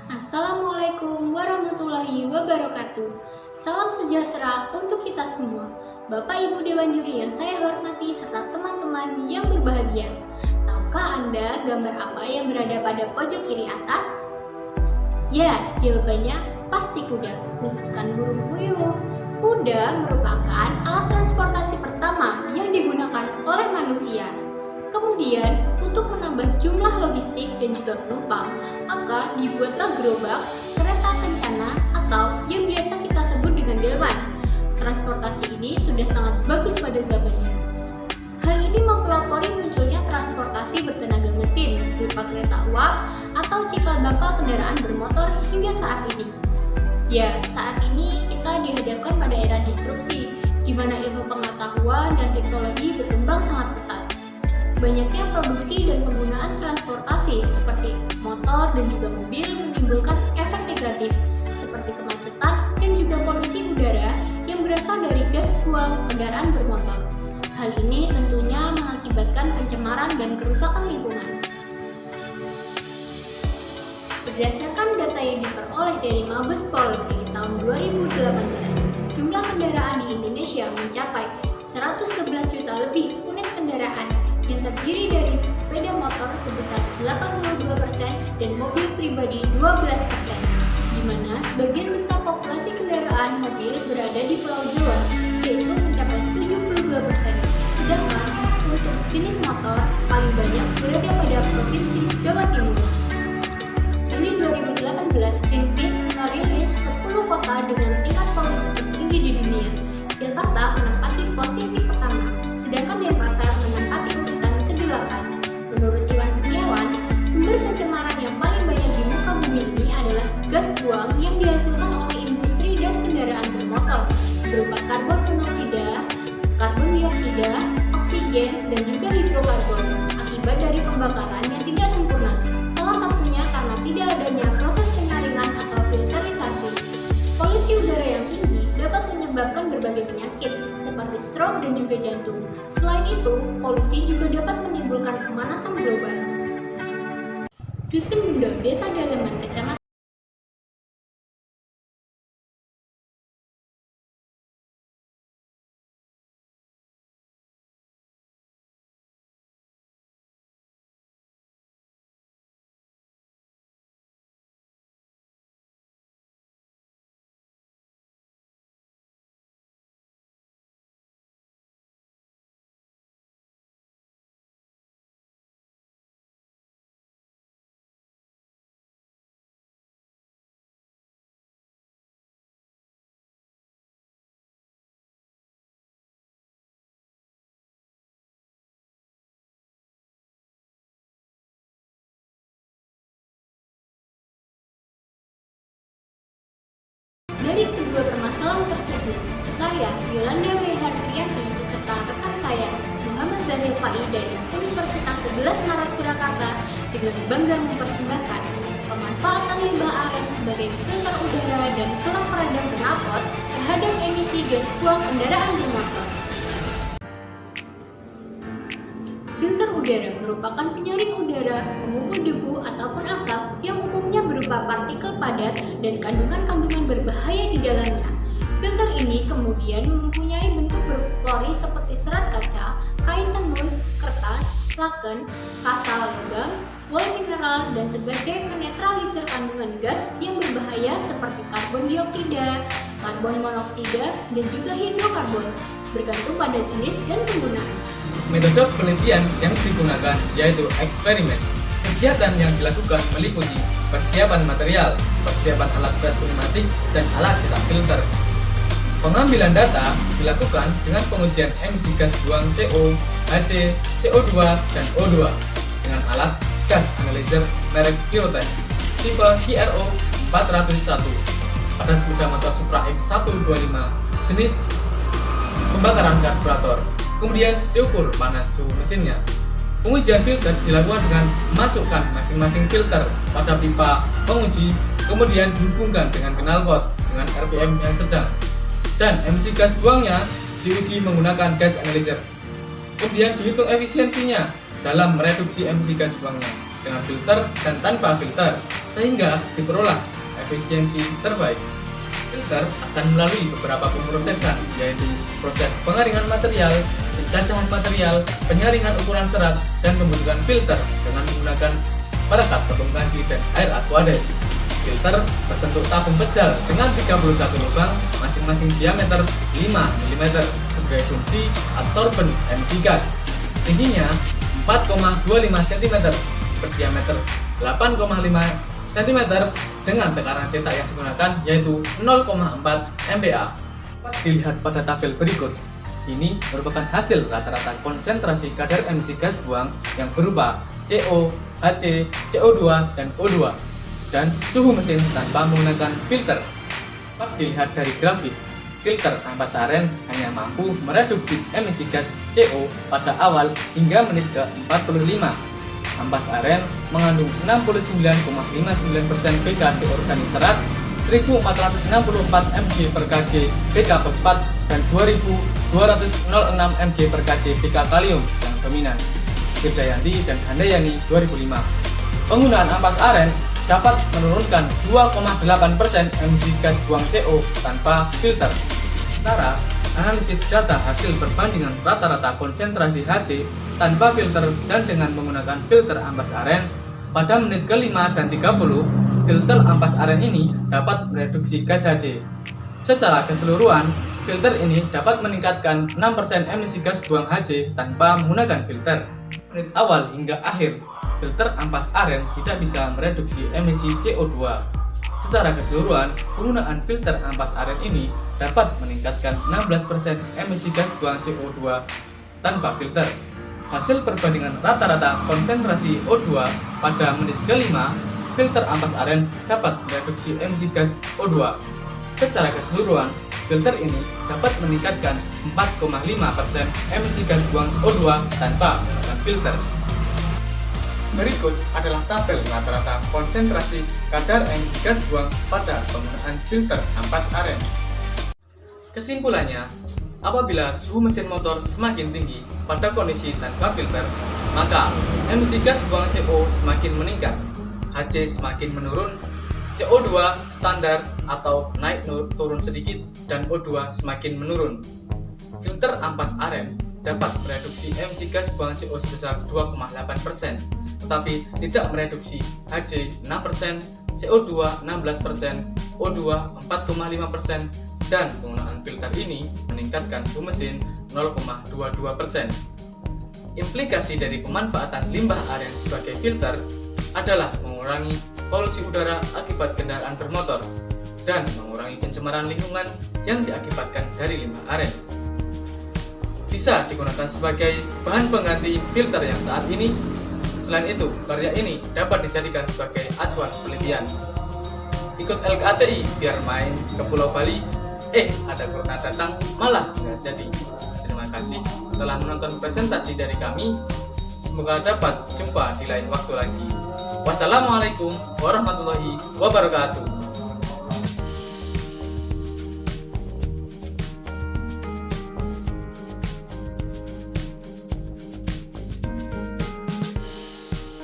Assalamualaikum warahmatullahi wabarakatuh. Salam sejahtera untuk kita semua. Bapak Ibu Dewan Juri yang saya hormati serta teman-teman yang berbahagia. Tahukah Anda gambar apa yang berada pada pojok kiri atas? Ya, jawabannya pasti kuda, bukan burung puyuh. Kuda merupakan alat transportasi pertama yang digunakan oleh manusia. Kemudian, untuk menambah jumlah logistik dan juga penumpang, maka dibuatlah gerobak, kereta kencana, atau yang biasa kita sebut dengan delman. Transportasi ini sudah sangat bagus pada zamannya. Hal ini mempelopori munculnya transportasi bertenaga mesin berupa kereta uap atau cikal bakal kendaraan bermotor hingga saat ini. Ya, saat ini kita dihadapkan pada era disrupsi, di mana ilmu pengetahuan dan teknologi berkembang sangat pesat. Banyaknya produksi dan penggunaan transportasi seperti motor dan juga mobil menimbulkan efek negatif seperti kemacetan dan juga polusi udara yang berasal dari gas buang kendaraan bermotor. Hal ini tentunya mengakibatkan pencemaran dan kerusakan lingkungan. Berdasarkan data yang diperoleh dari Mabes Polri tahun 2018, jumlah kendaraan di Indonesia mencapai 111 juta lebih unit kendaraan yang terdiri dari sepeda motor sebesar 82% dan mobil pribadi 12%, di mana sebagian besar populasi kendaraan mobil berada di Pulau Jawa, yaitu mencapai 72%, sedangkan untuk jenis motor paling banyak berada pada Provinsi Jawa Timur. Juli 2018, Greenpeace merilis 10 kota dengan tingkat polusi tertinggi di dunia. Jakarta menempati posisi pertama, sedangkan Denpasar menempati urutan ke-8. Menurut Iwan Setiawan, sumber pencemaran yang paling banyak di muka bumi ini adalah gas buang yang dihasilkan oleh industri dan kendaraan bermotor, berupa karbon monoksida, karbon dioksida, oksigen, dan juga hidrokarbon, akibat dari pembakaran yang tidak sempurna. Salah satunya karena tidak adanya proses penyaringan atau filterisasi. Polusi udara yang tinggi dapat menyebabkan berbagai penyakit seperti stroke dan juga jantung. Selain itu, polusi juga dapat menimbulkan pemanasan global. Dusun Bundo, Desa Daleman, Kecamatan Dari kedua permasalahan tersebut, saya, Yolanda W. Hartrianti, beserta rekan saya, Muhammad Zanil Fai dari Universitas 11 Maret Surakarta, dengan bangga mempersembahkan pemanfaatan limbah aren sebagai filter udara dan selang peredam knalpot terhadap emisi gas buang kendaraan bermotor. Filter udara merupakan penyaring udara, pengumpul debu ataupun asap yang umumnya berupa partikel padat dan kandungan-kandungan berbahaya di dalamnya. Filter ini kemudian mempunyai bentuk berpori seperti serat kaca, kain tenun, kertas, laken, kasa logam, wol mineral, dan sebagai penetralisir kandungan gas yang berbahaya seperti karbon dioksida, karbon monoksida, dan juga hidrokarbon, bergantung pada jenis dan penggunaan. Metode penelitian yang digunakan yaitu eksperimen. Kegiatan yang dilakukan meliputi persiapan material, persiapan alat gas pneumatik, dan alat cetak filter. Pengambilan data dilakukan dengan pengujian emisi gas buang CO, HC, CO2, dan O2 dengan alat gas analyzer merek Pyrotech tipe IRO 401 pada sepeda motor Supra X125 jenis pembakaran karburator. Kemudian diukur panas suhu mesinnya. Pengujian filter dilakukan dengan memasukkan masing-masing filter pada pipa penguji, kemudian dihubungkan dengan knalpot dengan RPM yang sedang, dan emisi gas buangnya diuji menggunakan gas analyzer. Kemudian dihitung efisiensinya dalam mereduksi emisi gas buangnya. dengan filter dan tanpa filter, sehingga diperoleh efisiensi terbaik. Filter akan melalui beberapa pemrosesan, yaitu proses pengaringan material, pencacahan material, penyaringan ukuran serat, dan pembentukan filter dengan menggunakan perekat tepung kanji dan air aquades. Filter berbentuk tabung pejal dengan 31 lubang, masing-masing diameter 5 mm sebagai fungsi absorben emisi gas. Tingginya 4,25 cm, berdiameter 8,5 cm dengan tekanan cetak yang digunakan yaitu 0,4 MPa. Dilihat pada tabel berikut. Ini merupakan hasil rata-rata konsentrasi kadar emisi gas buang yang berupa CO, HC, CO2, dan O2, dan suhu mesin tanpa menggunakan filter. Dapat dilihat dari grafik, filter ampas aren hanya mampu mereduksi emisi gas CO pada awal hingga menit ke-45. Ampas aren mengandung 69,59% BK organik serat, 1464 mg per kg BK fosfat, dan 2206 mg per kg BK kalium yang dominan. Wirjayanti dan Handayani 2005. Penggunaan ampas aren dapat menurunkan 2,8% emisi gas buang CO tanpa filter. Sementara analisis data hasil perbandingan rata-rata konsentrasi HC tanpa filter dan dengan menggunakan filter ampas aren pada menit ke-5 dan 30, filter ampas aren ini dapat mereduksi gas HC. Secara keseluruhan, filter ini dapat meningkatkan 6% emisi gas buang HC tanpa menggunakan filter. Menit awal hingga akhir, filter ampas aren tidak bisa mereduksi emisi CO2. Secara keseluruhan, penggunaan filter ampas aren ini dapat meningkatkan 16% emisi gas buang CO2 tanpa filter. Hasil perbandingan rata-rata konsentrasi O2 pada menit ke-5, filter ampas aren dapat mereduksi emisi gas O2. Secara keseluruhan, filter ini dapat meningkatkan 4,5% emisi gas buang O2 tanpa menggunakan filter. Berikut adalah tabel rata-rata konsentrasi kadar emisi gas buang pada penggunaan filter ampas aren. Kesimpulannya, apabila suhu mesin motor semakin tinggi pada kondisi tanpa filter, maka emisi gas buang CO semakin meningkat, HC semakin menurun, CO2 standar atau naik turun sedikit, dan O2 semakin menurun. Filter ampas aren dapat mereduksi emisi gas buang CO sebesar 2,8%, tetapi tidak mereduksi HC 6%, CO2 16%, O2 4,5%, dan penggunaan filter ini meningkatkan suhu mesin 0,22%. Implikasi dari pemanfaatan limbah aren sebagai filter adalah mengurangi polusi udara akibat kendaraan bermotor dan mengurangi pencemaran lingkungan yang diakibatkan dari limbah aren. Bisa digunakan sebagai bahan pengganti filter yang saat ini. Selain itu, karya ini dapat dijadikan sebagai acuan penelitian. Ikut LKTI biar main ke Pulau Bali, ada corona datang malah nggak jadi. Terima kasih telah menonton presentasi dari kami. Semoga dapat jumpa di lain waktu lagi. Wassalamualaikum warahmatullahi wabarakatuh.